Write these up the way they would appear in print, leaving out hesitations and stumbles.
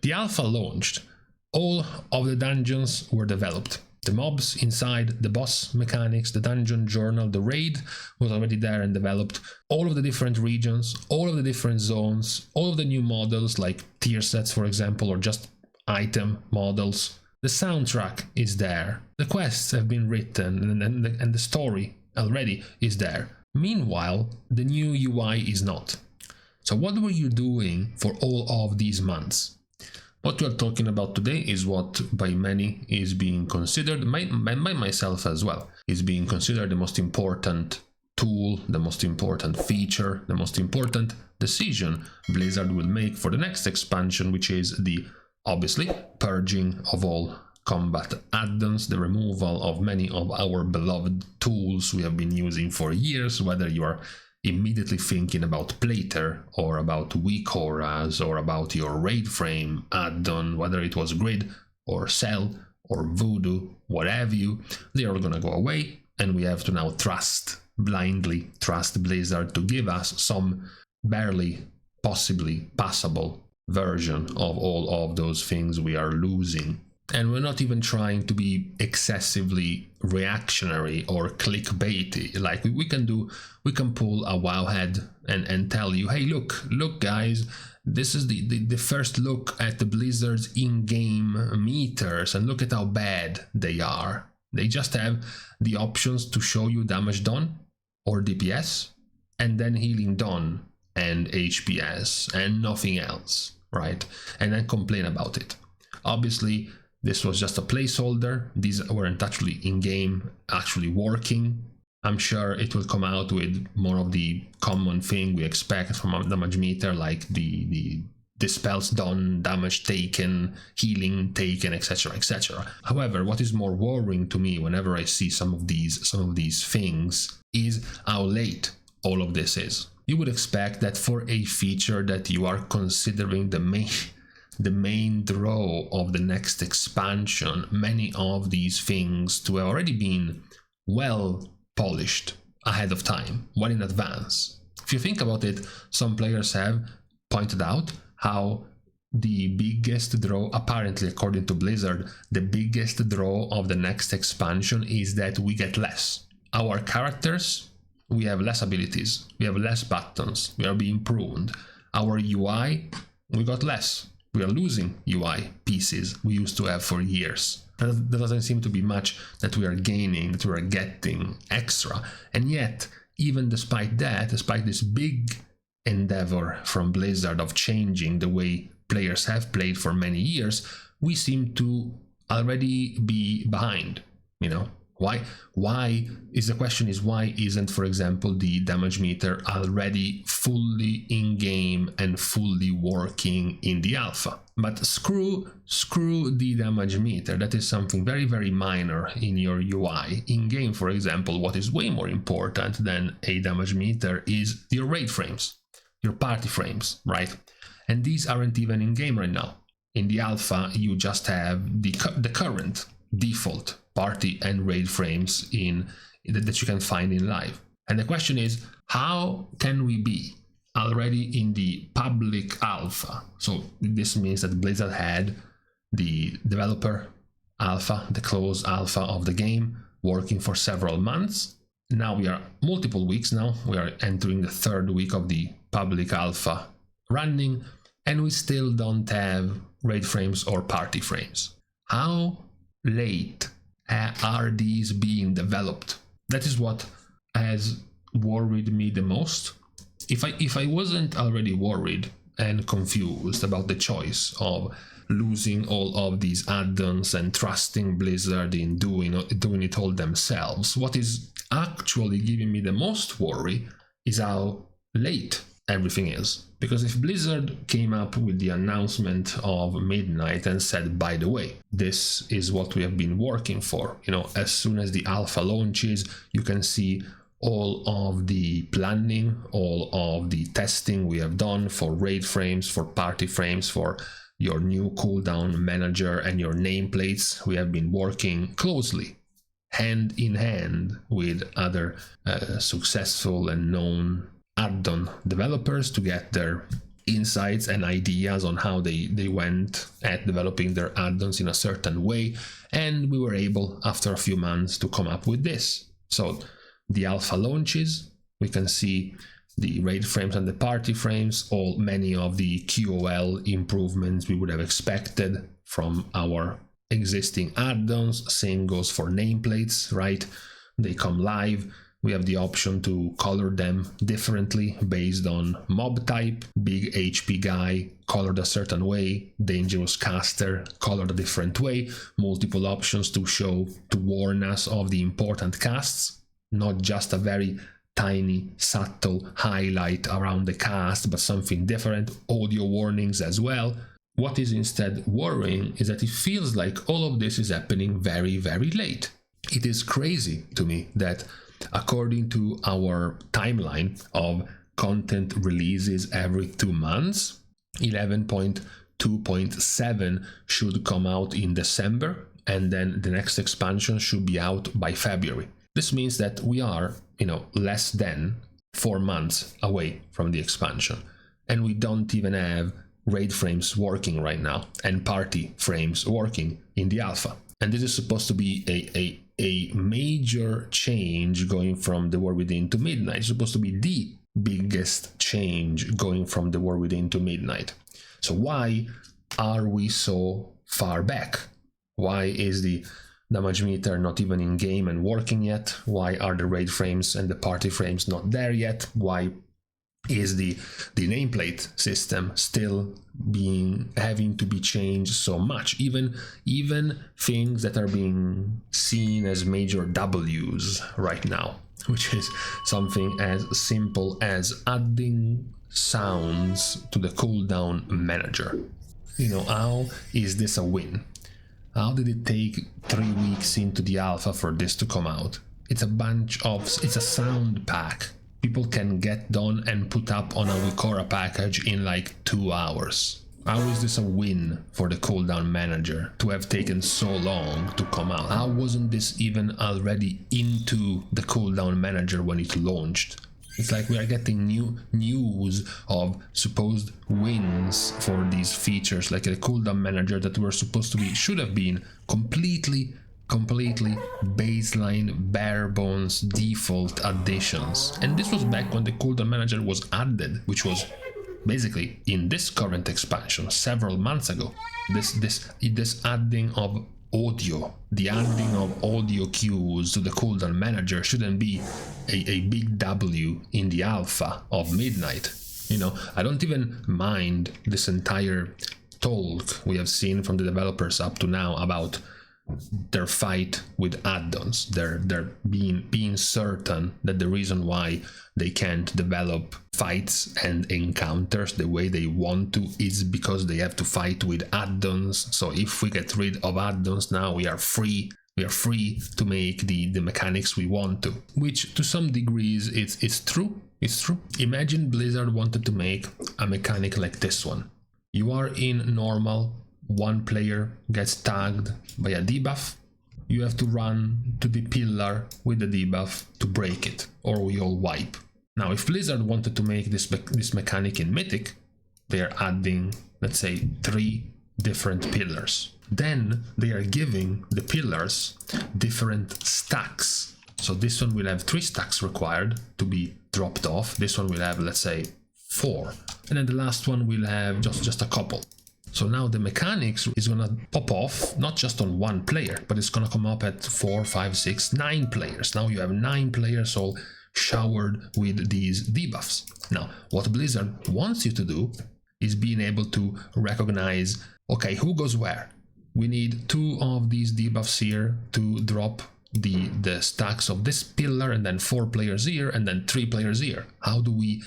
the alpha launched. All of the dungeons were developed. The mobs inside, the boss mechanics, the dungeon journal, the raid was already there and developed. All of the different regions, all of the different zones, all of the new models like tier sets, for example, or just item models. The soundtrack is there. The quests have been written and the story already is there. Meanwhile, the new UI is not. So what were you doing for all of these months? What we are talking about today is what by many is being considered, by myself as well, is being considered the most important tool, the most important feature, the most important decision Blizzard will make for the next expansion, which is the, obviously, purging of all combat add-ons, the removal of many of our beloved tools we have been using for years, whether you are immediately thinking about Plater or about weak auras or about your raid frame add-on, whether it was grid or cell or voodoo, what have you, they are gonna go away, and we have to now blindly trust Blizzard to give us some barely possibly passable version of all of those things we are losing. And we're not even trying to be excessively reactionary or clickbaity. Like we can pull a wow head and tell you, hey, look guys, this is the first look at the Blizzard's in-game meters, and look at how bad they are. They just have the options to show you damage done or DPS, and then healing done and HPS and nothing else, right? And then complain about it. Obviously, this was just a placeholder. These weren't actually in-game, actually working. I'm sure it will come out with more of the common thing we expect from a damage meter, like the dispels done, damage taken, healing taken, etc., etc. However, what is more worrying to me whenever I see some of these things is how late all of this is. You would expect that for a feature that you are considering the main draw of the next expansion, many of these things to have already been well polished ahead of time, well in advance. If you think about it, some players have pointed out how the biggest draw, apparently according to Blizzard, the biggest draw of the next expansion is that we get less. Our characters, we have less abilities, we have less buttons, we are being pruned. Our UI, we got less. We are losing UI pieces we used to have for years. There doesn't seem to be much that we are gaining, that we are getting extra. And yet, even despite that, despite this big endeavor from Blizzard of changing the way players have played for many years, we seem to already be behind, you know? Why is the question is why isn't, for example, the damage meter already fully in game and fully working in the alpha? But screw the damage meter. That is something very, very minor in your UI. In game, for example, what is way more important than a damage meter is your raid frames, your party frames, right? And these aren't even in game right now. In the alpha, you just have the current default party and raid frames that you can find in live. And the question is, how can we be already in the public alpha? So this means that Blizzard had the developer alpha, the closed alpha of the game, working for several months. Now we are multiple weeks now. We are entering the third week of the public alpha running, and we still don't have raid frames or party frames. How late are these being developed? That is what has worried me the most. If I wasn't already worried and confused about the choice of losing all of these add-ons and trusting Blizzard in doing it all themselves, what is actually giving me the most worry is how late everything is. Because if Blizzard came up with the announcement of midnight and said, by the way, this is what we have been working for, you know, as soon as the alpha launches, you can see all of the planning, all of the testing we have done for raid frames, for party frames, for your new cooldown manager and your nameplates. We have been working closely, hand in hand with other successful and known add-on developers to get their insights and ideas on how they went at developing their add-ons in a certain way, and we were able, after a few months, to come up with this. So the alpha launches, we can see the raid frames and the party frames, many of the QoL improvements we would have expected from our existing add-ons. Same goes for nameplates, right? They come live. We have the option to color them differently based on mob type. Big HP guy colored a certain way, dangerous caster colored a different way. Multiple options to warn us of the important casts, not just a very tiny subtle highlight around the cast, but something different. Audio warnings as well. What is instead worrying is that it feels like all of this is happening very, very late. It is crazy to me that according to our timeline of content releases every 2 months, 11.2.7 should come out in December, and then the next expansion should be out by February. This means that we are, less than 4 months away from the expansion, and we don't even have raid frames working right now and party frames working in the alpha. And this is supposed to be a major change going from the War Within to Midnight. It's supposed to be the biggest change going from the War Within to Midnight. So why are we so far back? Why is the damage meter not even in game and working yet? Why are the raid frames and the party frames not there yet? Why is the nameplate system still having to be changed so much? Even things that are being seen as major W's right now, which is something as simple as adding sounds to the cooldown manager. How is this a win? How did it take 3 weeks into the alpha for this to come out? It's a sound pack people can get done and put up on a Wikora package in like 2 hours. How is this a win for the cooldown manager to have taken so long to come out? How wasn't this even already into the cooldown manager when it launched? It's like we are getting news of supposed wins for these features, like a cooldown manager that should have been completely baseline, bare bones, default additions. And this was back when the cooldown manager was added, which was basically in this current expansion several months ago. This adding of audio, the adding of audio cues to the cooldown manager shouldn't be a big W in the alpha of Midnight. I don't even mind this entire talk we have seen from the developers up to now about their fight with add-ons. They're being certain that the reason why they can't develop fights and encounters the way they want to is because they have to fight with add-ons. So if we get rid of add-ons now, we are free to make the mechanics we want to, which to some degrees it's true. Imagine Blizzard wanted to make a mechanic like this one. You are in normal, one player gets tagged by a debuff, you have to run to the pillar with the debuff to break it, or we all wipe. Now, if Blizzard wanted to make this mechanic in Mythic, they are adding, let's say, 3 different pillars. Then they are giving the pillars different stacks. So this one will have 3 stacks required to be dropped off. This one will have, let's say, 4. And then the last one will have just a couple. So now the mechanics is going to pop off, not just on 1 player, but it's going to come up at 4, 5, 6, 9 players. Now you have 9 players all showered with these debuffs. Now, what Blizzard wants you to do is being able to recognize, okay, who goes where? We need 2 of these debuffs here to drop the stacks of this pillar, and then 4 players here, and then 3 players here. How do we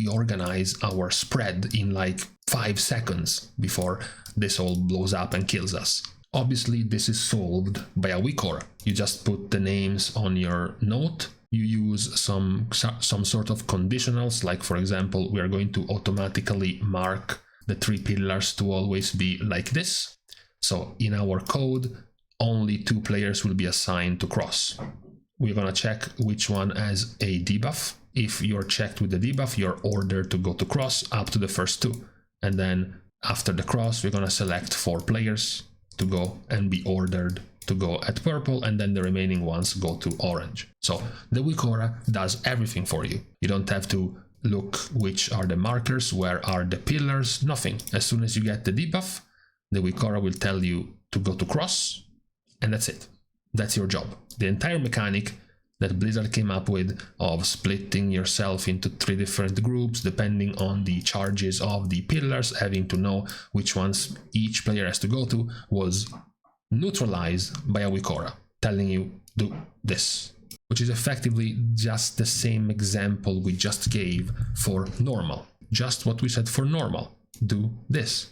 organize our spread in like 5 seconds before this all blows up and kills us? Obviously, this is solved by a Wikora. You just put the names on your note. You use some sort of conditionals, like for example, we are going to automatically mark the 3 pillars to always be like this. So in our code, only 2 players will be assigned to cross. we're gonna check which one has a debuff. If you're checked with the debuff, you're ordered to go to cross up to the first 2. And then after the cross, we're gonna select 4 players to go and be ordered to go at purple, and then the remaining ones go to orange. So the Wikora does everything for you. You don't have to look which are the markers, where are the pillars, nothing. As soon as you get the debuff, the Wikora will tell you to go to cross, and that's it. That's your job. The entire mechanic that Blizzard came up with of splitting yourself into 3 different groups depending on the charges of the pillars, having to know which ones each player has to go to, was neutralized by a Wikora telling you do this, which is effectively just the same example we just gave for normal. Just what we said for normal. Do this.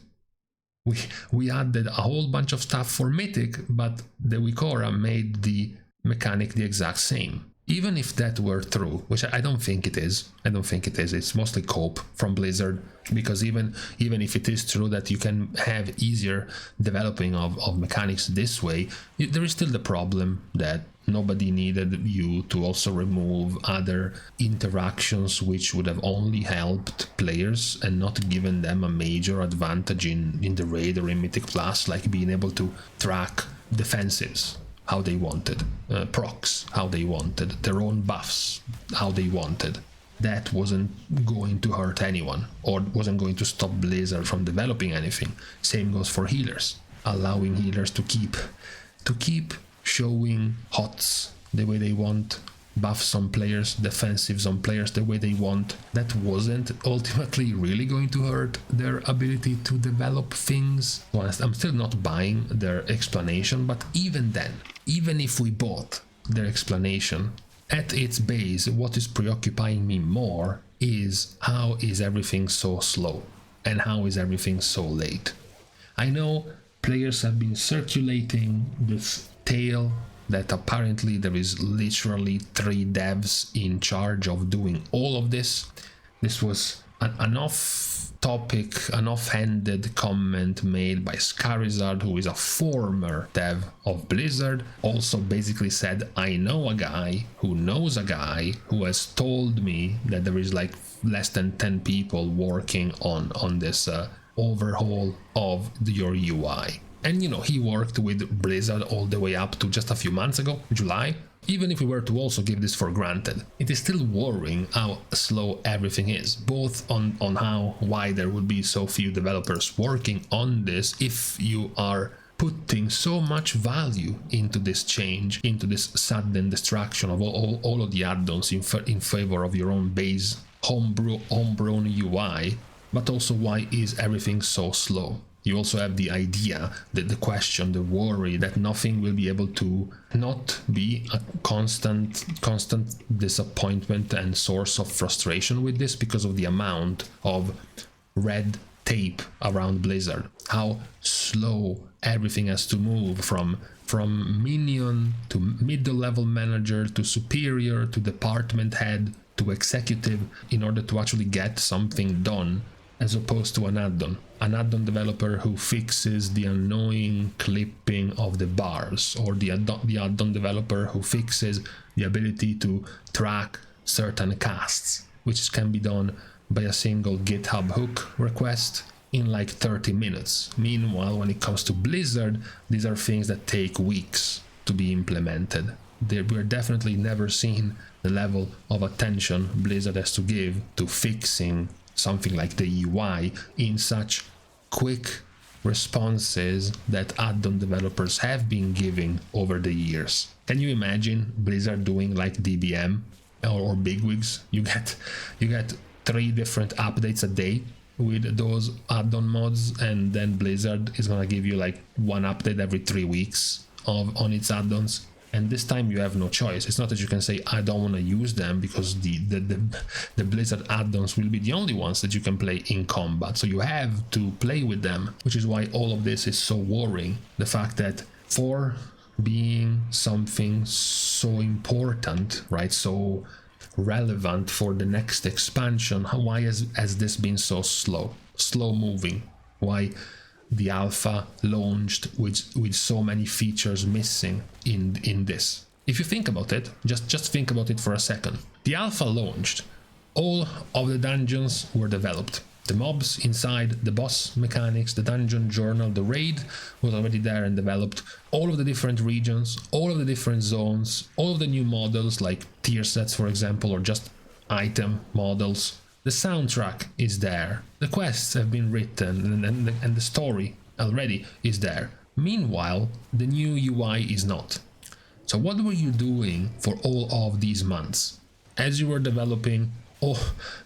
We added a whole bunch of stuff for Mythic, but the Wikora made the mechanic the exact same. Even if that were true, which I don't think it is. It's mostly cope from Blizzard, because even if it is true that you can have easier developing of mechanics this way, there is still the problem that nobody needed you to also remove other interactions which would have only helped players and not given them a major advantage in the raid or in Mythic Plus, like being able to track defensives how they wanted, procs how they wanted, their own buffs how they wanted. That wasn't going to hurt anyone, or wasn't going to stop Blizzard from developing anything. Same goes for healers, allowing healers to keep showing HOTS the way they want, buffs on players, defensives on players the way they want. That wasn't ultimately really going to hurt their ability to develop things. Well, I'm still not buying their explanation, but even then, even if we bought their explanation, at its base, what is preoccupying me more is how is everything so slow and how is everything so late. I know players have been circulating this tale that apparently there is literally 3 devs in charge of doing all of this. This was an off-topic, an off-handed comment made by Scarizard, who is a former dev of Blizzard. Also basically said, I know a guy who knows a guy who has told me that there is like less than 10 people working on this overhaul of your UI. And you know, he worked with Blizzard all the way up to just a few months ago, July. Even if we were to also give this for granted, it is still worrying how slow everything is, both on why there would be so few developers working on this if you are putting so much value into this change, into this sudden destruction of all of the add-ons in favor of your own base homegrown UI, but also why is everything so slow? You also have the idea, that the question, the worry that nothing will be able to not be a constant disappointment and source of frustration with this because of the amount of red tape around Blizzard. How slow everything has to move from minion to middle level manager to superior to department head to executive in order to actually get something done, as opposed to an add-on developer who fixes the annoying clipping of the bars, or the add-on developer who fixes the ability to track certain casts, which can be done by a single GitHub hook request in like 30 minutes. Meanwhile, when it comes to Blizzard, these are things that take weeks to be implemented. We're definitely never seen the level of attention Blizzard has to give to fixing something like the UI in such quick responses that add-on developers have been giving over the years. Can you imagine Blizzard doing like DBM or bigwigs? You get 3 different updates a day with those add-on mods, and then Blizzard is gonna give you like 1 update every 3 weeks on its add-ons. And this time you have no choice. It's not that you can say, I don't want to use them, because the Blizzard add-ons will be the only ones that you can play in combat. So you have to play with them, which is why all of this is so worrying. The fact that for being something so important, right, so relevant for the next expansion, why has this been so slow moving? Why the alpha launched with so many features missing in this? If you think about it, just think about it for a second. The alpha launched. All of the dungeons were developed. The mobs inside, the boss mechanics, the dungeon journal, the raid was already there and developed. All of the different regions, all of the different zones, all of the new models like tier sets, for example, or just item models. The soundtrack is there. The quests have been written and the story already is there. Meanwhile, the new UI is not. So what were you doing for all of these months? As you were developing,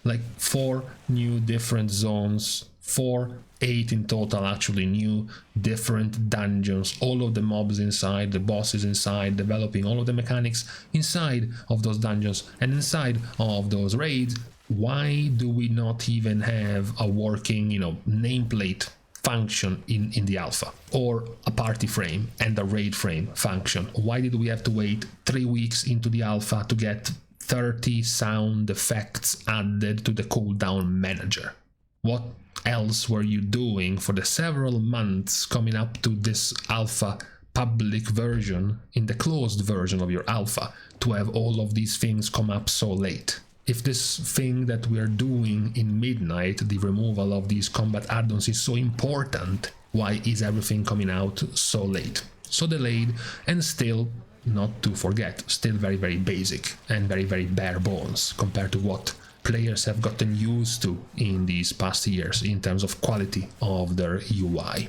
like 4 new different zones, 8 in total actually, new different dungeons, all of the mobs inside, the bosses inside, developing all of the mechanics inside of those dungeons and inside of those raids. Why do we not even have a working, nameplate function in the alpha, or a party frame and a raid frame function? Why did we have to wait 3 weeks into the alpha to get 30 sound effects added to the cooldown manager? What else were you doing for the several months coming up to this alpha public version, in the closed version of your alpha, to have all of these things come up so late? If this thing that we are doing in midnight, the removal of these combat add-ons, is so important, why is everything coming out so late, so delayed, and still, not to forget, still very, very basic and very, very bare bones compared to what players have gotten used to in these past years in terms of quality of their UI.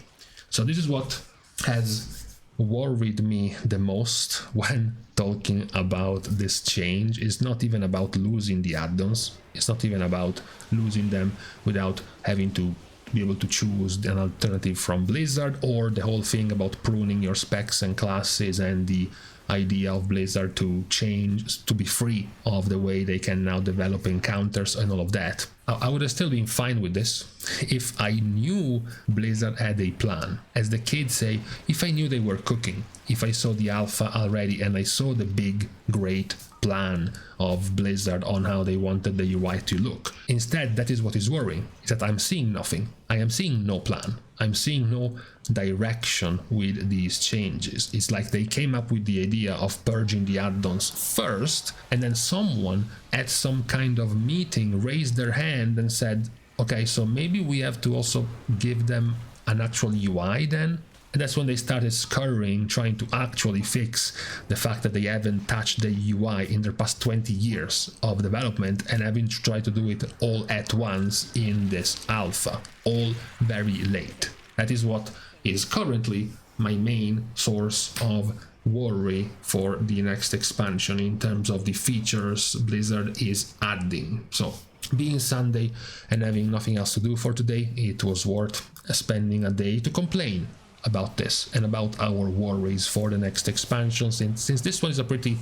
So this is what has worried me the most when talking about this change. It's not even about losing the add-ons, it's not even about losing them without having to be able to choose an alternative from Blizzard, or the whole thing about pruning your specs and classes and the idea of Blizzard to change, to be free of the way they can now develop encounters and all of that. I would have still been fine with this if I knew Blizzard had a plan. As the kids say, if I knew they were cooking, if I saw the alpha already and I saw the big, great plan of Blizzard on how they wanted the UI to look. Instead, that is what is worrying, is that I'm seeing nothing. I am seeing no plan. I'm seeing no direction with these changes. It's like they came up with the idea of purging the add-ons first, and then someone at some kind of meeting raised their hand and said, okay, so maybe we have to also give them an actual UI then? And that's when they started scurrying, trying to actually fix the fact that they haven't touched the UI in their past 20 years of development, and having to try to do it all at once in this alpha, all very late. That is what is currently my main source of worry for the next expansion in terms of the features Blizzard is adding. So, being Sunday and having nothing else to do for today, it was worth spending a day to complain about this and about our worries for the next expansion, since this one is a pretty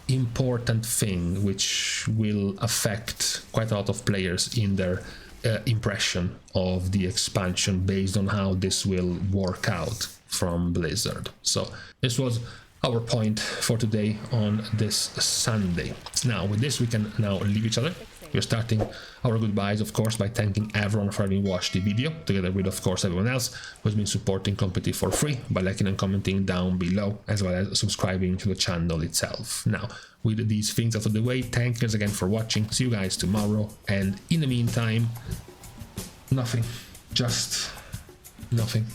important thing which will affect quite a lot of players in their impression of the expansion based on how this will work out from Blizzard. So this was our point for today on this Sunday. Now with this we can now leave each other. We're starting our goodbyes, of course, by thanking everyone for having watched the video, together with, of course, everyone else who has been supporting Competitive for free by liking and commenting down below, as well as subscribing to the channel itself. Now, with these things out of the way, thank you again for watching. See you guys tomorrow, and in the meantime, nothing. Just nothing.